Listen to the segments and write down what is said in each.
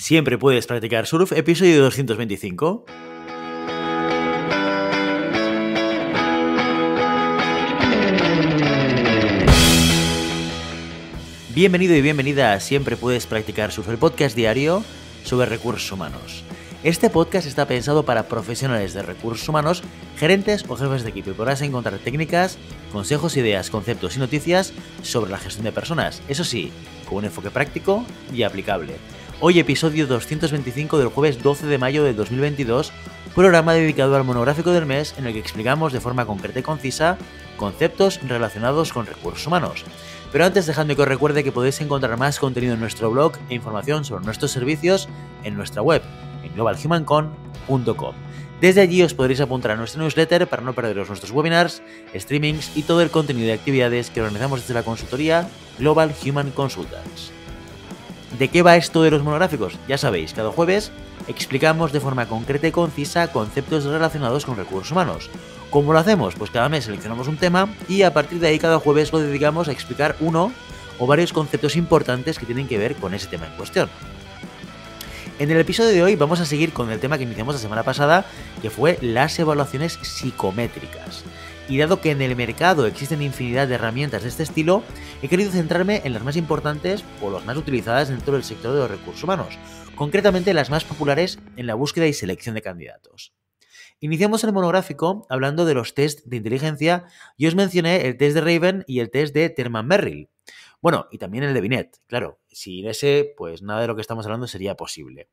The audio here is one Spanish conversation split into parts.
Siempre puedes practicar surf, episodio 225. Bienvenido y bienvenida a Siempre puedes practicar surf, el podcast diario sobre recursos humanos. Este podcast está pensado para profesionales de recursos humanos, gerentes o jefes de equipo y podrás encontrar técnicas, consejos, ideas, conceptos y noticias sobre la gestión de personas. Eso sí, con un enfoque práctico y aplicable. Hoy episodio 225 del jueves 12 de mayo de 2022, programa dedicado al monográfico del mes en el que explicamos de forma concreta y concisa conceptos relacionados con recursos humanos. Pero antes dejadme que os recuerde que podéis encontrar más contenido en nuestro blog e información sobre nuestros servicios en nuestra web, en globalhumancon.com. Desde allí os podréis apuntar a nuestra newsletter para no perderos nuestros webinars, streamings y todo el contenido de actividades que organizamos desde la consultoría Global Human Consultants. ¿De qué va esto de los monográficos? Ya sabéis, cada jueves explicamos de forma concreta y concisa conceptos relacionados con recursos humanos. ¿Cómo lo hacemos? Pues cada mes seleccionamos un tema y a partir de ahí cada jueves lo dedicamos a explicar uno o varios conceptos importantes que tienen que ver con ese tema en cuestión. En el episodio de hoy vamos a seguir con el tema que iniciamos la semana pasada, que fue las evaluaciones psicométricas. Y dado que en el mercado existen infinidad de herramientas de este estilo, he querido centrarme en las más importantes o las más utilizadas dentro del sector de los recursos humanos, concretamente las más populares en la búsqueda y selección de candidatos. Iniciamos el monográfico hablando de los test de inteligencia y os mencioné el test de Raven y el test de Terman-Merrill. Bueno, y también el de Binet, claro, sin ese, pues nada de lo que estamos hablando sería posible.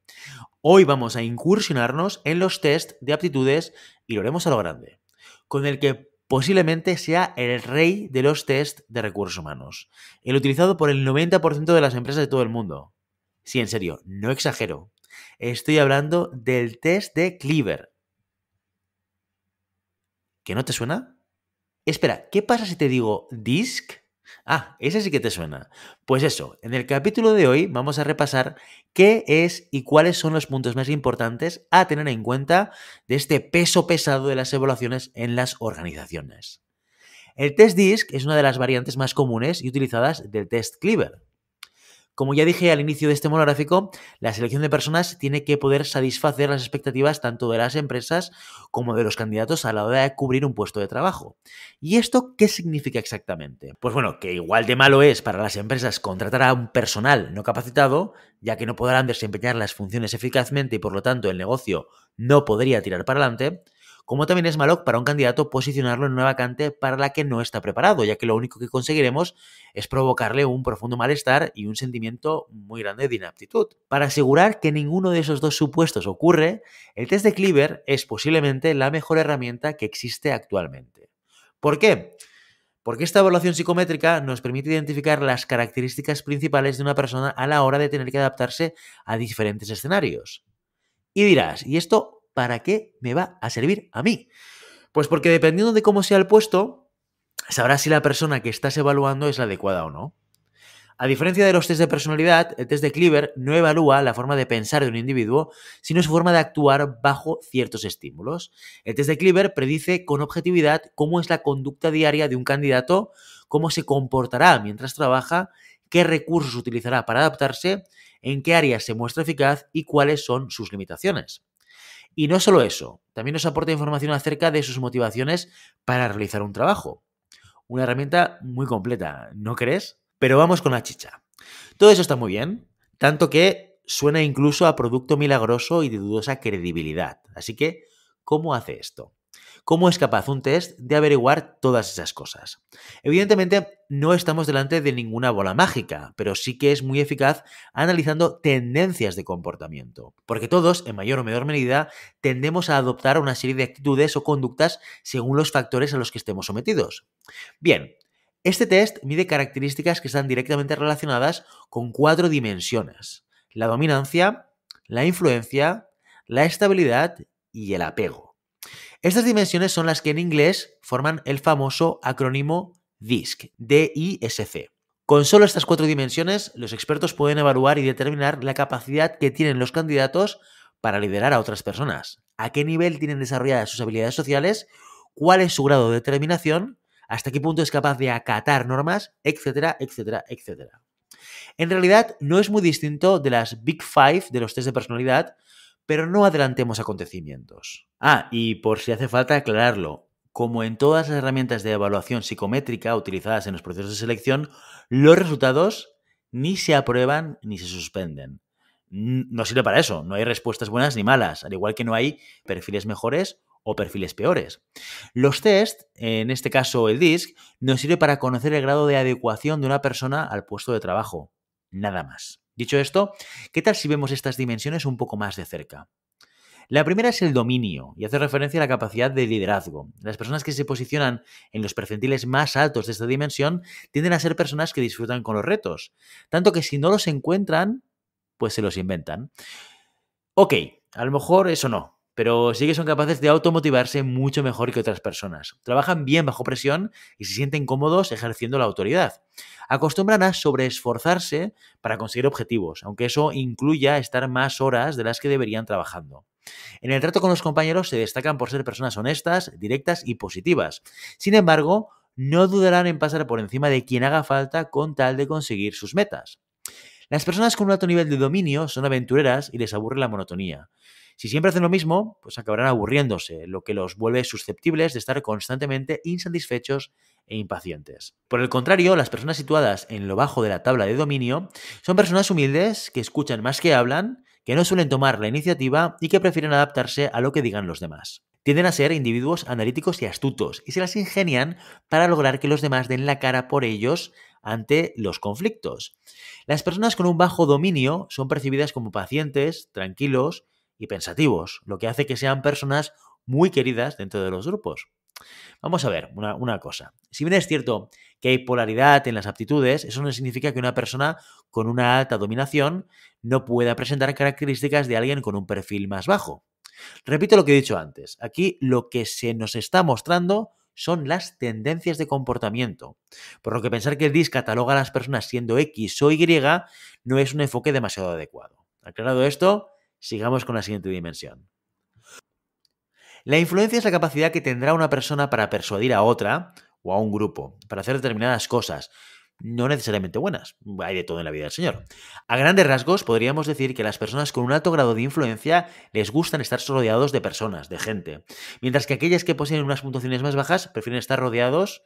Hoy vamos a incursionarnos en los test de aptitudes y lo haremos a lo grande, con el que posiblemente sea el rey de los test de recursos humanos, el utilizado por el 90% de las empresas de todo el mundo. Sí, en serio, no exagero. Estoy hablando del test de Cleaver. ¿Que no te suena? Espera, ¿qué pasa si te digo DISC? Ah, ese sí que te suena. Pues eso, en el capítulo de hoy vamos a repasar qué es y cuáles son los puntos más importantes a tener en cuenta de este peso pesado de las evaluaciones en las organizaciones. El test DISC es una de las variantes más comunes y utilizadas del test Cleaver. Como ya dije al inicio de este monográfico, la selección de personas tiene que poder satisfacer las expectativas tanto de las empresas como de los candidatos a la hora de cubrir un puesto de trabajo. ¿Y esto qué significa exactamente? Pues bueno, que igual de malo es para las empresas contratar a un personal no capacitado, ya que no podrán desempeñar las funciones eficazmente y por lo tanto el negocio no podría tirar para adelante, como también es malo para un candidato posicionarlo en una vacante para la que no está preparado, ya que lo único que conseguiremos es provocarle un profundo malestar y un sentimiento muy grande de inaptitud. Para asegurar que ninguno de esos dos supuestos ocurre, el test de Cleaver es posiblemente la mejor herramienta que existe actualmente. ¿Por qué? Porque esta evaluación psicométrica nos permite identificar las características principales de una persona a la hora de tener que adaptarse a diferentes escenarios. Y dirás, ¿y esto para qué me va a servir a mí? Pues porque dependiendo de cómo sea el puesto, sabrás si la persona que estás evaluando es la adecuada o no. A diferencia de los test de personalidad, el test de Cleaver no evalúa la forma de pensar de un individuo, sino su forma de actuar bajo ciertos estímulos. El test de Cleaver predice con objetividad cómo es la conducta diaria de un candidato, cómo se comportará mientras trabaja, qué recursos utilizará para adaptarse, en qué áreas se muestra eficaz y cuáles son sus limitaciones. Y no solo eso, también nos aporta información acerca de sus motivaciones para realizar un trabajo. Una herramienta muy completa, ¿no crees? Pero vamos con la chicha. Todo eso está muy bien, tanto que suena incluso a producto milagroso y de dudosa credibilidad. Así que, ¿cómo hace esto? ¿Cómo es capaz un test de averiguar todas esas cosas? Evidentemente, no estamos delante de ninguna bola mágica, pero sí que es muy eficaz analizando tendencias de comportamiento. Porque todos, en mayor o menor medida, tendemos a adoptar una serie de actitudes o conductas según los factores a los que estemos sometidos. Bien, este test mide características que están directamente relacionadas con 4 dimensiones: la dominancia, la influencia, la estabilidad y el apego. Estas dimensiones son las que en inglés forman el famoso acrónimo DISC, D-I-S-C. Con solo estas 4 dimensiones, los expertos pueden evaluar y determinar la capacidad que tienen los candidatos para liderar a otras personas, a qué nivel tienen desarrolladas sus habilidades sociales, cuál es su grado de determinación, hasta qué punto es capaz de acatar normas, etcétera, etcétera, etcétera. En realidad no es muy distinto de las Big Five de los test de personalidad, pero no adelantemos acontecimientos. Ah, y por si hace falta aclararlo, como en todas las herramientas de evaluación psicométrica utilizadas en los procesos de selección, los resultados ni se aprueban ni se suspenden. No sirve para eso, no hay respuestas buenas ni malas, al igual que no hay perfiles mejores o perfiles peores. Los test, en este caso el DISC, nos sirve para conocer el grado de adecuación de una persona al puesto de trabajo. Nada más. Dicho esto, ¿qué tal si vemos estas dimensiones un poco más de cerca? La primera es el dominio y hace referencia a la capacidad de liderazgo. Las personas que se posicionan en los percentiles más altos de esta dimensión tienden a ser personas que disfrutan con los retos, tanto que si no los encuentran, pues se los inventan. Ok, a lo mejor eso no, pero sí que son capaces de automotivarse mucho mejor que otras personas. Trabajan bien bajo presión y se sienten cómodos ejerciendo la autoridad. Acostumbran a sobreesforzarse para conseguir objetivos, aunque eso incluya estar más horas de las que deberían trabajando. En el trato con los compañeros se destacan por ser personas honestas, directas y positivas. Sin embargo, no dudarán en pasar por encima de quien haga falta con tal de conseguir sus metas. Las personas con un alto nivel de dominio son aventureras y les aburre la monotonía. Si siempre hacen lo mismo, pues acabarán aburriéndose, lo que los vuelve susceptibles de estar constantemente insatisfechos e impacientes. Por el contrario, las personas situadas en lo bajo de la tabla de dominio son personas humildes que escuchan más que hablan, que no suelen tomar la iniciativa y que prefieren adaptarse a lo que digan los demás. Tienden a ser individuos analíticos y astutos y se las ingenian para lograr que los demás den la cara por ellos ante los conflictos. Las personas con un bajo dominio son percibidas como pacientes, tranquilos y pensativos, lo que hace que sean personas muy queridas dentro de los grupos. Vamos a ver una cosa. Si bien es cierto que hay polaridad en las aptitudes, eso no significa que una persona con una alta dominación no pueda presentar características de alguien con un perfil más bajo. Repito lo que he dicho antes. Aquí lo que se nos está mostrando son las tendencias de comportamiento. Por lo que pensar que el DISC cataloga a las personas siendo X o Y no es un enfoque demasiado adecuado. Aclarado esto, sigamos con la siguiente dimensión. La influencia es la capacidad que tendrá una persona para persuadir a otra o a un grupo, para hacer determinadas cosas, no necesariamente buenas. Hay de todo en la vida del Señor. A grandes rasgos, podríamos decir que las personas con un alto grado de influencia les gustan estar rodeados de personas, de gente, mientras que aquellas que poseen unas puntuaciones más bajas prefieren estar rodeados,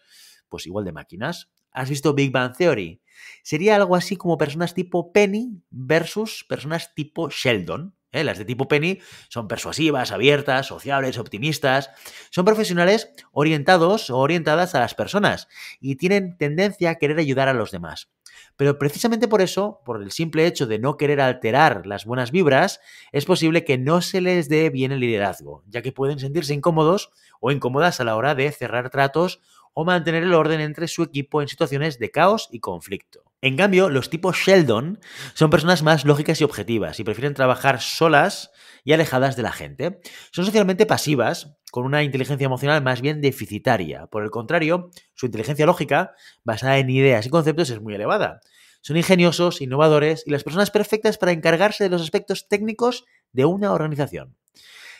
pues igual de máquinas. ¿Has visto Big Bang Theory? Sería algo así como personas tipo Penny versus personas tipo Sheldon. Las de tipo Penny son persuasivas, abiertas, sociables, optimistas. Son profesionales orientados o orientadas a las personas y tienen tendencia a querer ayudar a los demás. Pero precisamente por eso, por el simple hecho de no querer alterar las buenas vibras, es posible que no se les dé bien el liderazgo, ya que pueden sentirse incómodos o incómodas a la hora de cerrar tratos o mantener el orden entre su equipo en situaciones de caos y conflicto. En cambio, los tipos Sheldon son personas más lógicas y objetivas y prefieren trabajar solas y alejadas de la gente. Son socialmente pasivas, con una inteligencia emocional más bien deficitaria. Por el contrario, su inteligencia lógica, basada en ideas y conceptos, es muy elevada. Son ingeniosos, innovadores y las personas perfectas para encargarse de los aspectos técnicos de una organización.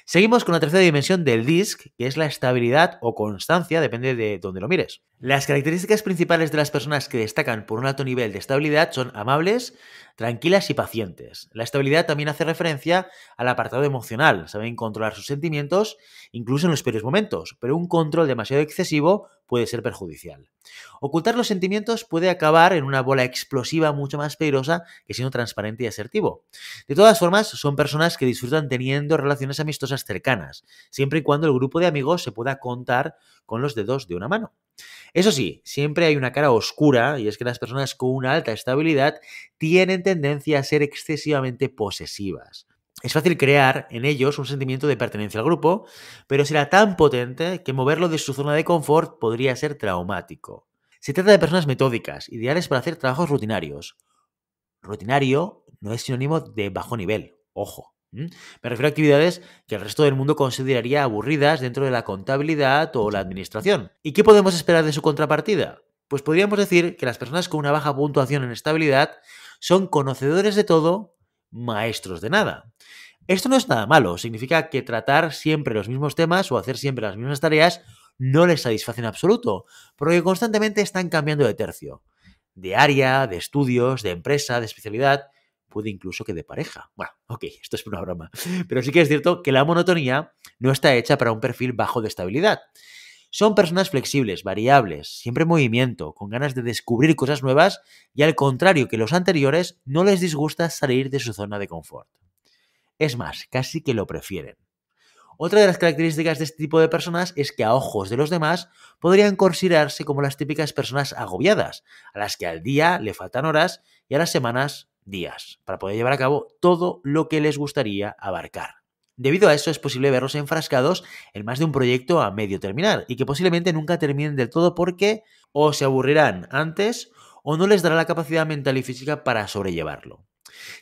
Seguimos con la tercera dimensión del DISC, que es la estabilidad o constancia, depende de dónde lo mires. Las características principales de las personas que destacan por un alto nivel de estabilidad son amables, tranquilas y pacientes. La estabilidad también hace referencia al apartado emocional, saben controlar sus sentimientos, incluso en los peores momentos, pero un control demasiado excesivo puede ser perjudicial. Ocultar los sentimientos puede acabar en una bola explosiva mucho más peligrosa que siendo transparente y asertivo. De todas formas, son personas que disfrutan teniendo relaciones amistosas cercanas, siempre y cuando el grupo de amigos se pueda contar con los dedos de una mano. Eso sí, siempre hay una cara oscura, y es que las personas con una alta estabilidad tienen tendencia a ser excesivamente posesivas. Es fácil crear en ellos un sentimiento de pertenencia al grupo, pero será tan potente que moverlo de su zona de confort podría ser traumático. Se trata de personas metódicas, ideales para hacer trabajos rutinarios. Rutinario no es sinónimo de bajo nivel, ojo. Me refiero a actividades que el resto del mundo consideraría aburridas dentro de la contabilidad o la administración. ¿Y qué podemos esperar de su contrapartida? Pues podríamos decir que las personas con una baja puntuación en estabilidad son conocedores de todo, maestros de nada. Esto no es nada malo, significa que tratar siempre los mismos temas o hacer siempre las mismas tareas no les satisface en absoluto, porque constantemente están cambiando de tercio. de área, de estudios, de empresa, de especialidad, puede incluso que de pareja. Bueno, ok, esto es una broma. Pero sí que es cierto que la monotonía no está hecha para un perfil bajo de estabilidad. Son personas flexibles, variables, siempre en movimiento, con ganas de descubrir cosas nuevas y al contrario que los anteriores, no les disgusta salir de su zona de confort. Es más, casi que lo prefieren. Otra de las características de este tipo de personas es que a ojos de los demás podrían considerarse como las típicas personas agobiadas, a las que al día le faltan horas y a las semanas días, para poder llevar a cabo todo lo que les gustaría abarcar. Debido a eso es posible verlos enfrascados en más de un proyecto a medio terminar y que posiblemente nunca terminen del todo porque o se aburrirán antes o no les dará la capacidad mental y física para sobrellevarlo.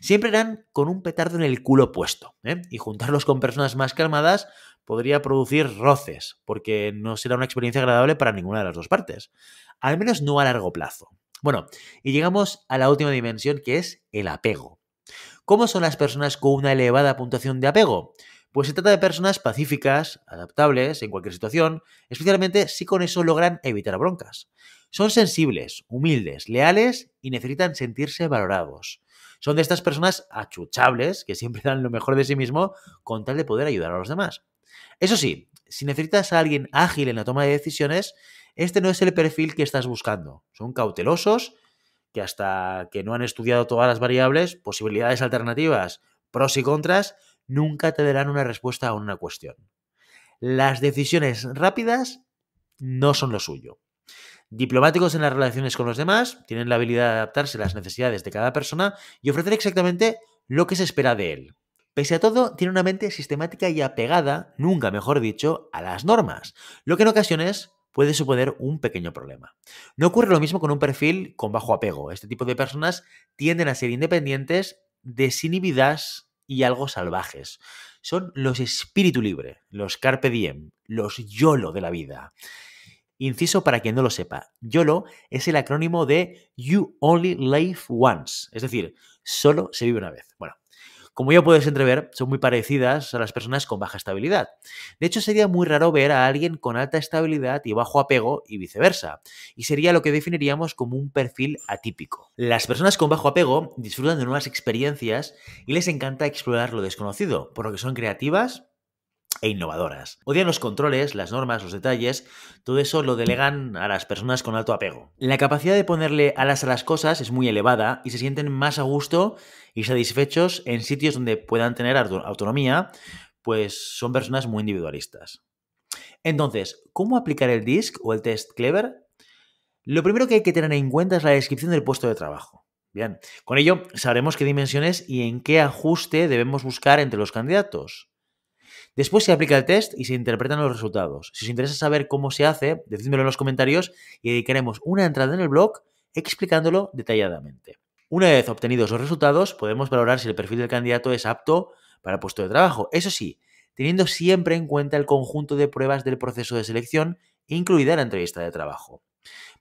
Siempre irán con un petardo en el culo puesto, y juntarlos con personas más calmadas podría producir roces, porque no será una experiencia agradable para ninguna de las dos partes, al menos no a largo plazo. Bueno, y llegamos a la última dimensión, que es el apego. ¿Cómo son las personas con una elevada puntuación de apego? Pues se trata de personas pacíficas, adaptables en cualquier situación, especialmente si con eso logran evitar broncas. Son sensibles, humildes, leales y necesitan sentirse valorados. Son de estas personas achuchables que siempre dan lo mejor de sí mismo con tal de poder ayudar a los demás. Eso sí, si necesitas a alguien ágil en la toma de decisiones, este no es el perfil que estás buscando. Son cautelosos, que hasta que no han estudiado todas las variables, posibilidades alternativas, pros y contras, nunca te darán una respuesta a una cuestión. Las decisiones rápidas no son lo suyo. Diplomáticos en las relaciones con los demás, tienen la habilidad de adaptarse a las necesidades de cada persona y ofrecer exactamente lo que se espera de él. Pese a todo, tiene una mente sistemática y apegada, nunca mejor dicho, a las normas, lo que en ocasiones puede suponer un pequeño problema. No ocurre lo mismo con un perfil con bajo apego. Este tipo de personas tienden a ser independientes, desinhibidas y algo salvajes. Son los espíritu libre, los carpe diem, los YOLO de la vida. Inciso para quien no lo sepa, YOLO es el acrónimo de You Only Live Once, es decir, solo se vive una vez. Bueno, como ya puedes entrever, son muy parecidas a las personas con baja estabilidad. De hecho, sería muy raro ver a alguien con alta estabilidad y bajo apego y viceversa, y sería lo que definiríamos como un perfil atípico. Las personas con bajo apego disfrutan de nuevas experiencias y les encanta explorar lo desconocido, por lo que son creativas e innovadoras. Odian los controles, las normas, los detalles, todo eso lo delegan a las personas con alto apego. La capacidad de ponerle alas a las cosas es muy elevada y se sienten más a gusto y satisfechos en sitios donde puedan tener autonomía, pues son personas muy individualistas. Entonces, ¿cómo aplicar el DISC o el test Clever? Lo primero que hay que tener en cuenta es la descripción del puesto de trabajo. Bien, con ello sabremos qué dimensiones y en qué ajuste debemos buscar entre los candidatos. Después se aplica el test y se interpretan los resultados. Si os interesa saber cómo se hace, decídmelo en los comentarios y dedicaremos una entrada en el blog explicándolo detalladamente. Una vez obtenidos los resultados, podemos valorar si el perfil del candidato es apto para el puesto de trabajo. Eso sí, teniendo siempre en cuenta el conjunto de pruebas del proceso de selección, incluida la entrevista de trabajo.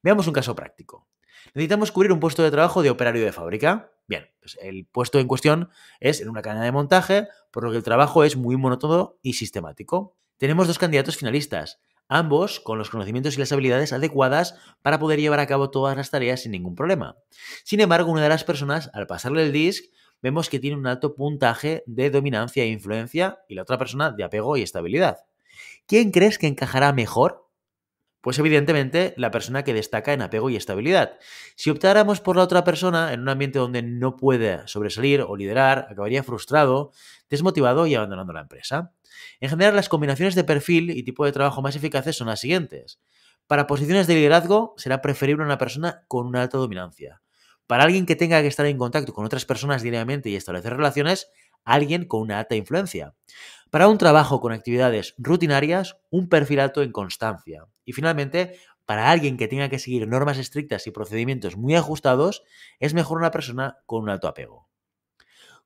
Veamos un caso práctico. Necesitamos cubrir un puesto de trabajo de operario de fábrica. Bien, pues el puesto en cuestión es en una cadena de montaje, por lo que el trabajo es muy monótono y sistemático. Tenemos dos candidatos finalistas, ambos con los conocimientos y las habilidades adecuadas para poder llevar a cabo todas las tareas sin ningún problema. Sin embargo, una de las personas, al pasarle el DISC, vemos que tiene un alto puntaje de dominancia e influencia y la otra persona de apego y estabilidad. ¿Quién crees que encajará mejor? Pues evidentemente la persona que destaca en apego y estabilidad. Si optáramos por la otra persona en un ambiente donde no puede sobresalir o liderar, acabaría frustrado, desmotivado y abandonando la empresa. En general, las combinaciones de perfil y tipo de trabajo más eficaces son las siguientes. Para posiciones de liderazgo será preferible una persona con una alta dominancia. Para alguien que tenga que estar en contacto con otras personas diariamente y establecer relaciones, alguien con una alta influencia. Para un trabajo con actividades rutinarias, un perfil alto en constancia. Y finalmente, para alguien que tenga que seguir normas estrictas y procedimientos muy ajustados, es mejor una persona con un alto apego.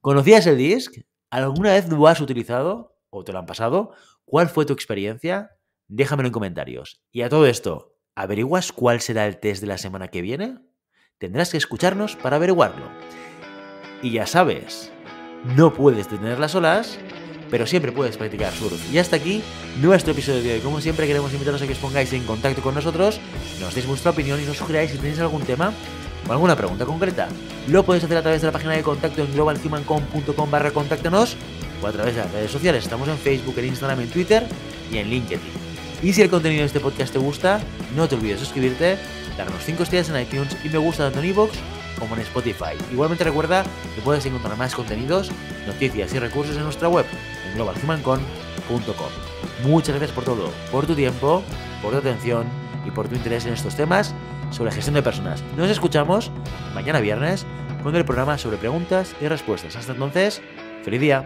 ¿Conocías el DISC? ¿Alguna vez lo has utilizado o te lo han pasado? ¿Cuál fue tu experiencia? Déjamelo en comentarios. Y a todo esto, ¿averiguas cuál será el test de la semana que viene? Tendrás que escucharnos para averiguarlo. Y ya sabes, no puedes detener las olas, pero siempre puedes practicar surf. Y hasta aquí nuestro episodio de hoy. Como siempre, queremos invitaros a que os pongáis en contacto con nosotros, nos deis vuestra opinión y nos sugeráis si tenéis algún tema o alguna pregunta concreta, lo puedes hacer a través de la página de contacto en globalhumancom.com/contáctanos o a través de las redes sociales. Estamos en Facebook, en Instagram, en Twitter y en LinkedIn. Y si el contenido de este podcast te gusta, no te olvides de suscribirte, darnos 5 estrellas en iTunes y me gusta tanto en iVoox como en Spotify. Igualmente recuerda que puedes encontrar más contenidos, noticias y recursos en nuestra web en globalhumancom.com. Muchas gracias por todo, por tu tiempo, por tu atención y por tu interés en estos temas sobre gestión de personas. Nos escuchamos mañana viernes con el programa sobre preguntas y respuestas. Hasta entonces, ¡feliz día!